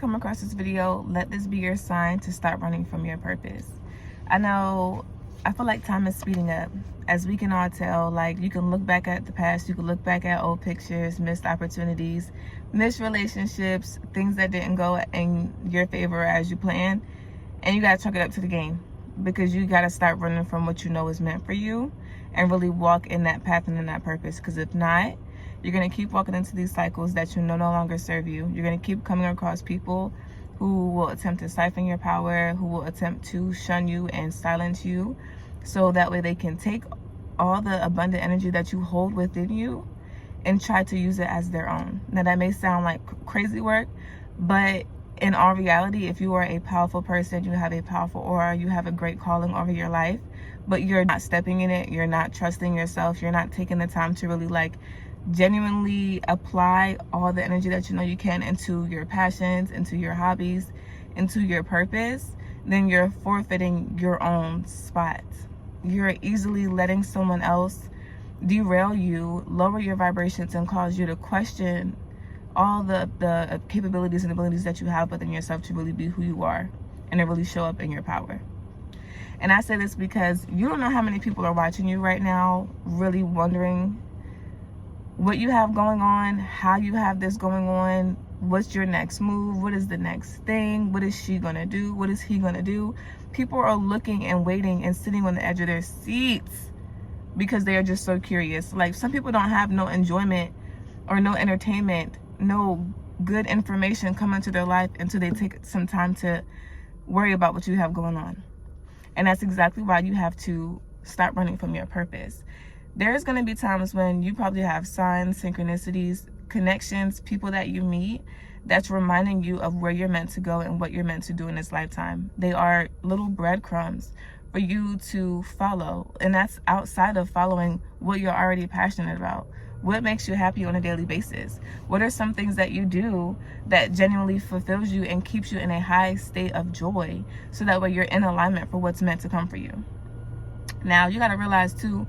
Come across this video, let this be your sign to start running from your purpose. I feel like time is speeding up. As we can all tell, like, you can look back at the past, you can look back at old pictures, missed opportunities, missed relationships, things that didn't go in your favor as you planned, and you gotta chalk it up to the game, because you gotta start running from what you know is meant for you and really walk in that path and in that purpose. Because if not, you're going to keep walking into these cycles that you know no longer serve you. You're going to keep coming across people who will attempt to siphon your power, who will attempt to shun you and silence you, so that way they can take all the abundant energy that you hold within you and try to use it as their own. Now, that may sound like crazy work, but in all reality, if you are a powerful person, you have a powerful aura, you have a great calling over your life, but you're not stepping in it, you're not trusting yourself, you're not taking the time to really genuinely apply all the energy that you know you can into your passions, into your hobbies, into your purpose, then you're forfeiting your own spot. You're easily letting someone else derail you, lower your vibrations, and cause you to question all the capabilities and abilities that you have within yourself to really be who you are and to really show up in your power. And I say this because you don't know how many people are watching you right now, really wondering what you have going on, how you have this going on, what's your next move, what is the next thing, what is she gonna do, what is he gonna do. People are looking and waiting and sitting on the edge of their seats because they are just so curious. Like, some people don't have no enjoyment or no entertainment, no good information come into their life until they take some time to worry about what you have going on. And that's exactly why you have to stop running from your purpose. There's going to be times when you probably have signs, synchronicities, connections, people that you meet that's reminding you of where you're meant to go and what you're meant to do in this lifetime. They are little breadcrumbs for you to follow. And that's outside of following what you're already passionate about. What makes you happy on a daily basis? What are some things that you do that genuinely fulfills you and keeps you in a high state of joy, so that way you're in alignment for what's meant to come for you? Now, you got to realize too,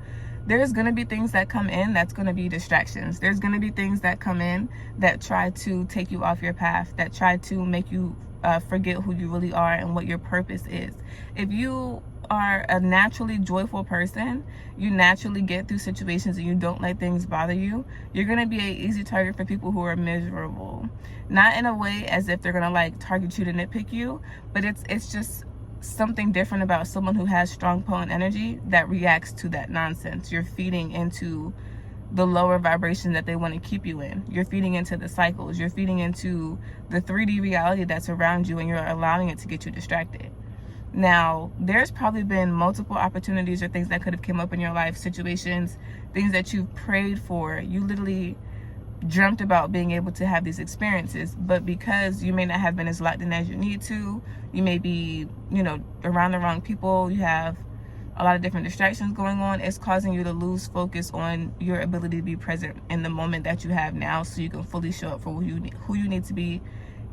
there's going to be things that come in that's going to be distractions. There's going to be things that come in that try to take you off your path, that try to make you forget who you really are and what your purpose is. If you are a naturally joyful person, you naturally get through situations and you don't let things bother you, you're going to be an easy target for people who are miserable. Not in a way as if they're going to target you to nitpick you, but it's just something different about someone who has strong potent energy that reacts to that nonsense. You're feeding into the lower vibration that they want to keep you in. You're feeding into the cycles. You're feeding into the 3D reality that's around you, and you're allowing it to get you distracted. Now, there's probably been multiple opportunities or things that could have come up in your life, situations, things that you've prayed for. You literally dreamt about being able to have these experiences, but because you may not have been as locked in as you need to, you may be, around the wrong people, you have a lot of different distractions going on, it's causing you to lose focus on your ability to be present in the moment that you have now, so you can fully show up for who you need to be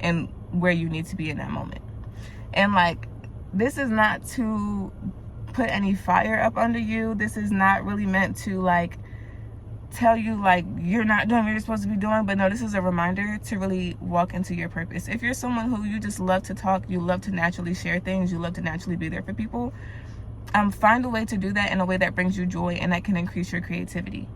and where you need to be in that moment. And this is not to put any fire up under you. This is not really meant to tell you you're not doing what you're supposed to be doing, but no, this is a reminder to really walk into your purpose. If you're someone who you just love to talk, you love to naturally share things, you love to naturally be there for people, find a way to do that in a way that brings you joy and that can increase your creativity.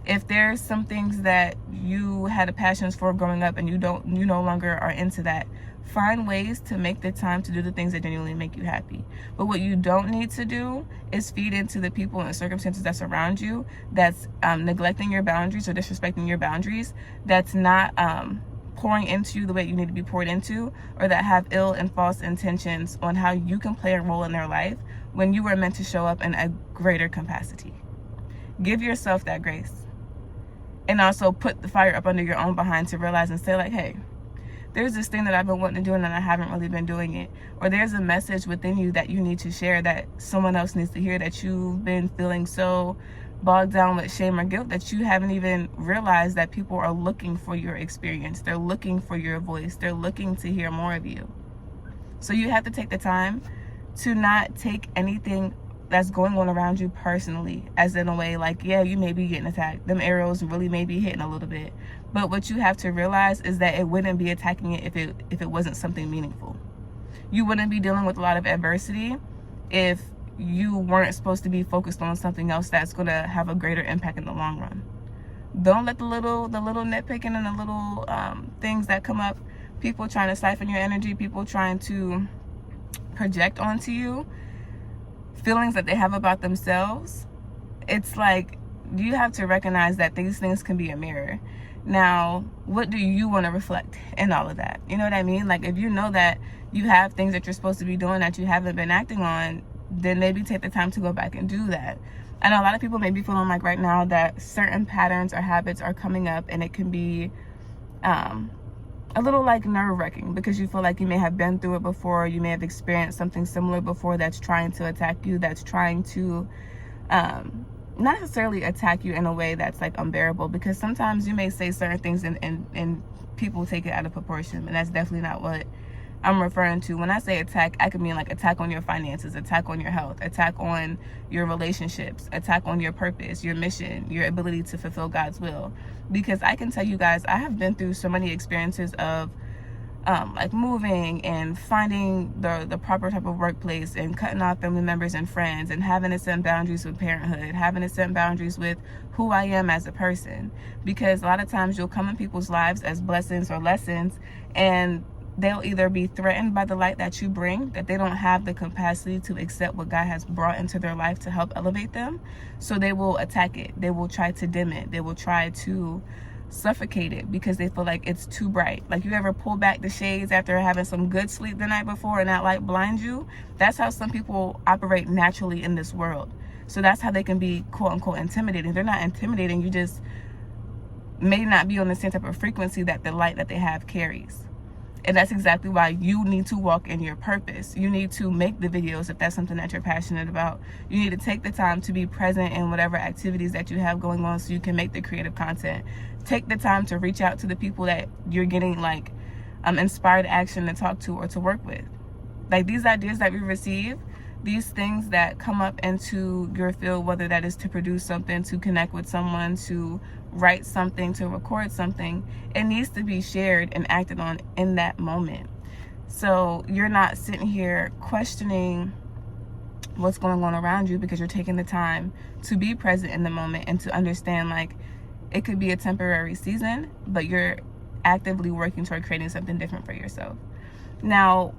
If there's some things that you had a passion for growing up and you no longer are into that, find ways to make the time to do the things that genuinely make you happy. But what you don't need to do is feed into the people and circumstances that's around you that's neglecting your boundaries or disrespecting your boundaries, that's not pouring into you the way you need to be poured into, or that have ill and false intentions on how you can play a role in their life when you were meant to show up in a greater capacity. Give yourself that grace. And also put the fire up under your own behind to realize and say hey, there's this thing that I've been wanting to do and I haven't really been doing it. Or there's a message within you that you need to share that someone else needs to hear, that you've been feeling so bogged down with shame or guilt that you haven't even realized that people are looking for your experience. They're looking for your voice. They're looking to hear more of you. So you have to take the time to not take anything that's going on around you personally, as in a way like, yeah, you may be getting attacked, them arrows really may be hitting a little bit, but what you have to realize is that it wouldn't be attacking it if it wasn't something meaningful. You wouldn't be dealing with a lot of adversity if you weren't supposed to be focused on something else that's going to have a greater impact in the long run. Don't let the little nitpicking and the little things that come up, people trying to siphon your energy, people trying to project onto you feelings that they have about themselves. It's like, you have to recognize that these things can be a mirror. Now, what do you want to reflect in all of that? You know what I mean? Like, if you know that you have things that you're supposed to be doing that you haven't been acting on, then maybe take the time to go back and do that. I know a lot of people may be feeling like right now that certain patterns or habits are coming up, and it can be a little like nerve-wracking because you feel like you may have been through it before, you may have experienced something similar before that's trying to attack you, that's trying to not necessarily attack you in a way that's like unbearable, because sometimes you may say certain things and people take it out of proportion, and that's definitely not what I'm referring to. When I say attack, I could mean like attack on your finances, attack on your health, attack on your relationships, attack on your purpose, your mission, your ability to fulfill God's will. Because I can tell you guys, I have been through so many experiences of like moving and finding the proper type of workplace and cutting off family members and friends and having to set boundaries with parenthood, having to set boundaries with who I am as a person. Because a lot of times you'll come in people's lives as blessings or lessons, and they'll either be threatened by the light that you bring, that they don't have the capacity to accept what God has brought into their life to help elevate them. So they will attack it. They will try to dim it. They will try to suffocate it because they feel like it's too bright. Like, you ever pull back the shades after having some good sleep the night before and that light blinds you? That's how some people operate naturally in this world. So that's how they can be quote unquote intimidating. They're not intimidating. You just may not be on the same type of frequency that the light that they have carries. And that's exactly why you need to walk in your purpose. You need to make the videos if that's something that you're passionate about. You need to take the time to be present in whatever activities that you have going on so you can make the creative content. Take the time to reach out to the people that you're getting like inspired action to talk to or to work with. Like, these ideas that we receive, these things that come up into your field, whether that is to produce something, to connect with someone, to write something, to record something, it needs to be shared and acted on in that moment. So you're not sitting here questioning what's going on around you, because you're taking the time to be present in the moment and to understand like it could be a temporary season, but you're actively working toward creating something different for yourself. Now,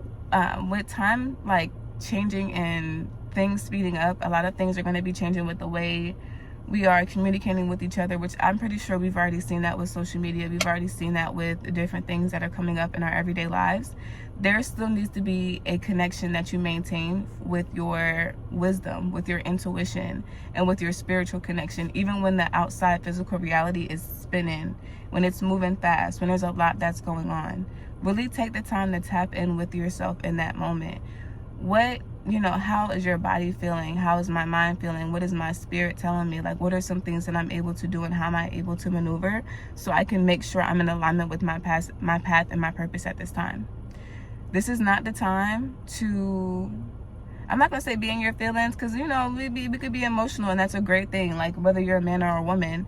with time like changing and things speeding up, a lot of things are going to be changing with the way we are communicating with each other, which I'm pretty sure we've already seen that with social media. We've already seen that with the different things that are coming up in our everyday lives. There still needs to be a connection that you maintain with your wisdom, with your intuition, and with your spiritual connection, even when the outside physical reality is spinning, when it's moving fast, when there's a lot that's going on. Really take the time to tap in with yourself in that moment. How is your body feeling? How is my mind feeling? What is my spirit telling me? Like, what are some things that I'm able to do, and how am I able to maneuver so I can make sure I'm in alignment with my path and my purpose at this time? This is not the time to, I'm not going to say be in your feelings, because, we could be emotional, and that's a great thing. Like, whether you're a man or a woman,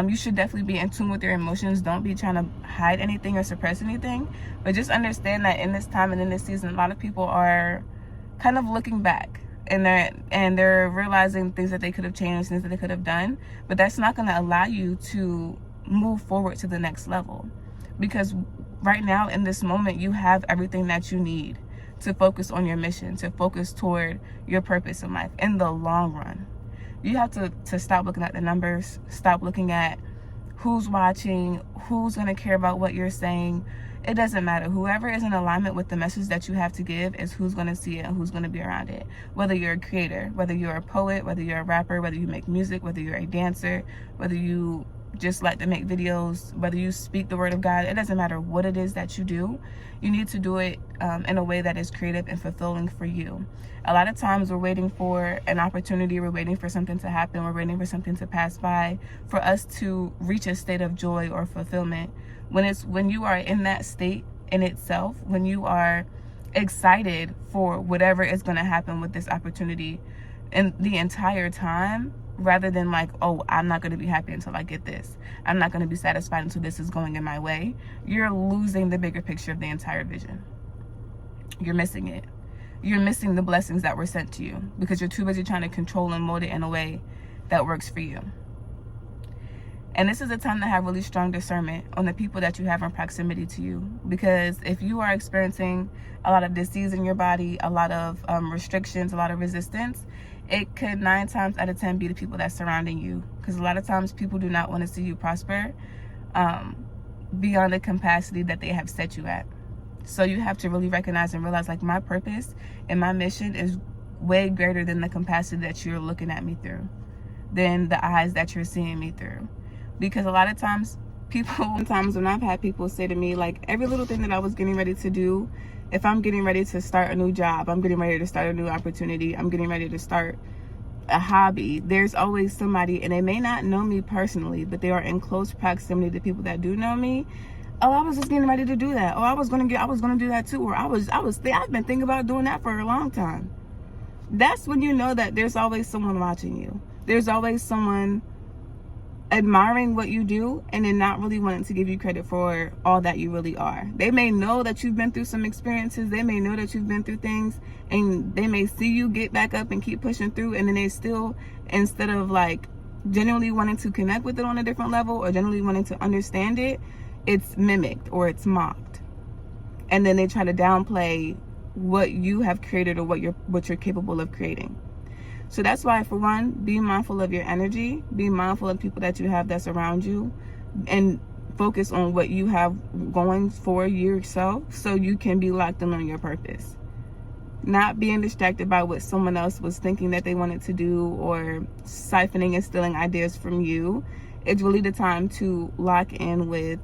you should definitely be in tune with your emotions. Don't be trying to hide anything or suppress anything. But just understand that in this time and in this season, a lot of people are kind of looking back, and they're realizing things that they could have changed, things that they could have done. But that's not going to allow you to move forward to the next level, because right now in this moment you have everything that you need to focus on your mission, to focus toward your purpose in life in the long run. You have to stop looking at the numbers, stop looking at who's watching, who's going to care about what you're saying. It doesn't matter. Whoever is in alignment with the message that you have to give is who's going to see it and who's going to be around it. Whether you're a creator, whether you're a poet, whether you're a rapper, whether you make music, whether you're a dancer, whether you just like to make videos, whether you speak the word of God, it doesn't matter what it is that you do. You need to do it in a way that is creative and fulfilling for you. A lot of times we're waiting for an opportunity, we're waiting for something to happen, we're waiting for something to pass by for us to reach a state of joy or fulfillment. When you are in that state in itself, when you are excited for whatever is going to happen with this opportunity, in the entire time, rather than like, oh, I'm not going to be happy until I get this. I'm not going to be satisfied until this is going in my way. You're losing the bigger picture of the entire vision. You're missing it. You're missing the blessings that were sent to you because you're too busy trying to control and mold it in a way that works for you. And this is a time to have really strong discernment on the people that you have in proximity to you. Because if you are experiencing a lot of disease in your body, a lot of restrictions, a lot of resistance, it could 9 times out of 10 be the people that's surrounding you. Because a lot of times people do not want to see you prosper beyond the capacity that they have set you at. So you have to really recognize and realize, like, my purpose and my mission is way greater than the capacity that you're looking at me through, than the eyes that you're seeing me through. Because a lot of times sometimes when I've had people say to me, like, every little thing that I was getting ready to do, if I'm getting ready to start a new job, I'm getting ready to start a new opportunity, I'm getting ready to start a hobby, there's always somebody, and they may not know me personally, but they are in close proximity to people that do know me. Oh, I was just getting ready to do that. Oh, I was gonna do that too. Or I've been thinking about doing that for a long time. That's when you know that there's always someone watching you. There's always someone admiring what you do and then not really wanting to give you credit for all that you really are. They may know that you've been through some experiences. They may know that you've been through things, and they may see you get back up and keep pushing through, and then they still, instead of like genuinely wanting to connect with it on a different level or genuinely wanting to understand it, it's mimicked or it's mocked. And then they try to downplay what you have created or what you're capable of creating. So that's why, for one, be mindful of your energy, be mindful of people that you have that's around you, and focus on what you have going for yourself so you can be locked in on your purpose. Not being distracted by what someone else was thinking that they wanted to do, or siphoning and stealing ideas from you. It's really the time to lock in with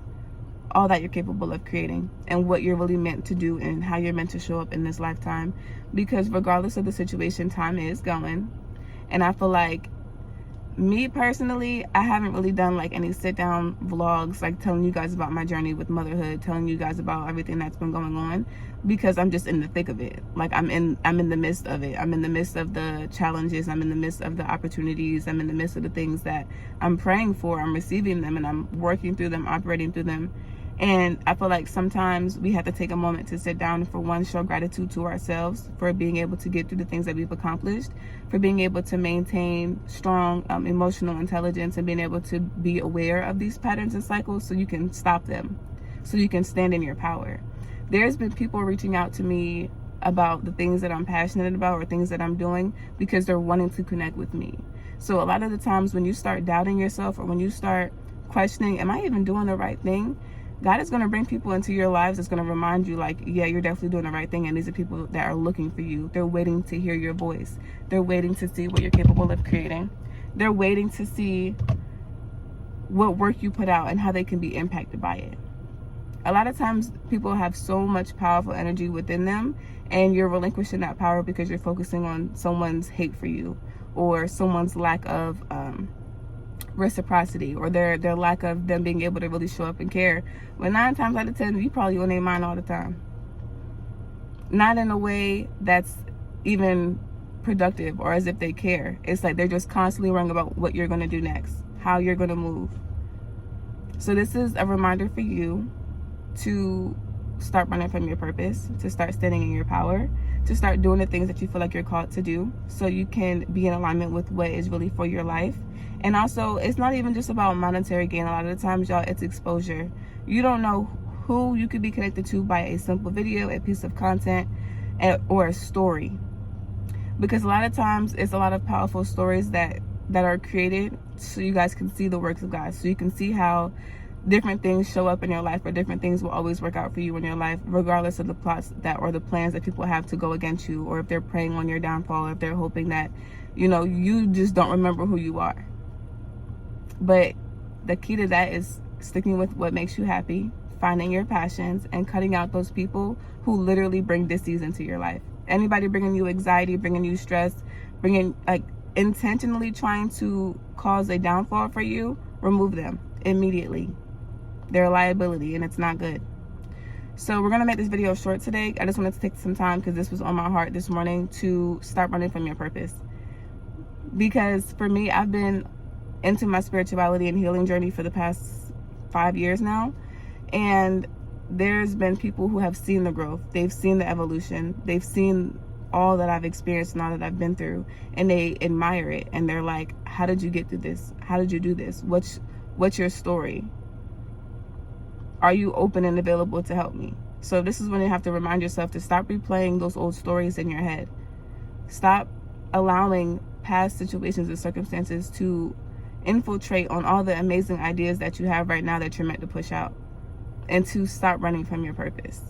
all that you're capable of creating and what you're really meant to do and how you're meant to show up in this lifetime. Because regardless of the situation, time is going. And I feel like, me personally, I haven't really done like any sit down vlogs, like telling you guys about my journey with motherhood, telling you guys about everything that's been going on, because I'm just in the thick of it. Like, I'm in the midst of it. I'm in the midst of the challenges. I'm in the midst of the opportunities. I'm in the midst of the things that I'm praying for. I'm receiving them, and I'm working through them, operating through them. And I feel like sometimes we have to take a moment to sit down and, for one, show gratitude to ourselves for being able to get through the things that we've accomplished, for being able to maintain strong emotional intelligence, and being able to be aware of these patterns and cycles so you can stop them, so you can stand in your power. There's been people reaching out to me about the things that I'm passionate about or things that I'm doing because they're wanting to connect with me. So a lot of the times when you start doubting yourself, or when you start questioning, am I even doing the right thing? God is going to bring people into your lives that's going to remind you, like, yeah, you're definitely doing the right thing. And these are people that are looking for you. They're waiting to hear your voice. They're waiting to see what you're capable of creating. They're waiting to see what work you put out and how they can be impacted by it. A lot of times people have so much powerful energy within them, and you're relinquishing that power because you're focusing on someone's hate for you, or someone's lack of reciprocity, or their lack of them being able to really show up and care. But 9 times out of 10, you probably on their mind all the time. Not in a way that's even productive or as if they care. It's like they're just constantly worrying about what you're going to do next, how you're going to move. So this is a reminder for you to start running from your purpose, to start standing in your power, to start doing the things that you feel like you're called to do, so you can be in alignment with what is really for your life. And also, it's not even just about monetary gain. A lot of the times, y'all, it's exposure. You don't know who you could be connected to by a simple video, a piece of content, or a story. Because a lot of times, it's a lot of powerful stories that are created so you guys can see the works of God. So you can see how different things show up in your life, or different things will always work out for you in your life, regardless of the plots that, or the plans that people have to go against you, or if they're preying on your downfall, or if they're hoping that, you just don't remember who you are. But the key to that is sticking with what makes you happy, finding your passions, and cutting out those people who literally bring disease into your life. Anybody bringing you anxiety, bringing you stress, intentionally trying to cause a downfall for you, remove them immediately. They're a liability, and it's not good. So we're going to make this video short today. I just wanted to take some time, because this was on my heart this morning, to start running from your purpose. Because for me, I've been into my spirituality and healing journey for the past 5 years now, and there's been people who have seen the growth, they've seen the evolution, they've seen all that I've experienced and all that I've been through, and they admire it, and they're like, how did you get through this? How did you do this? What's your story? Are you open and available to help me? So this is when you have to remind yourself to stop replaying those old stories in your head. Stop allowing past situations and circumstances to infiltrate on all the amazing ideas that you have right now that you're meant to push out, and to stop running from your purpose.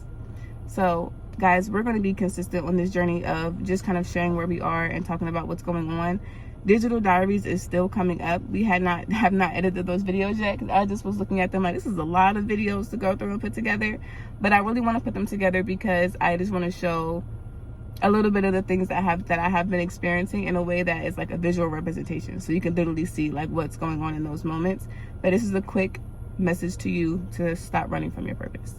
So guys, we're going to be consistent on this journey of just kind of sharing where we are and talking about what's going on. Digital diaries is still coming up. We have not edited those videos yet, because I just was looking at them like, this is a lot of videos to go through and put together, but I really want to put them together because I just want to show a little bit of the things that I have been experiencing in a way that is like a visual representation, so you can literally see like what's going on in those moments. But this is a quick message to you to stop running from your purpose.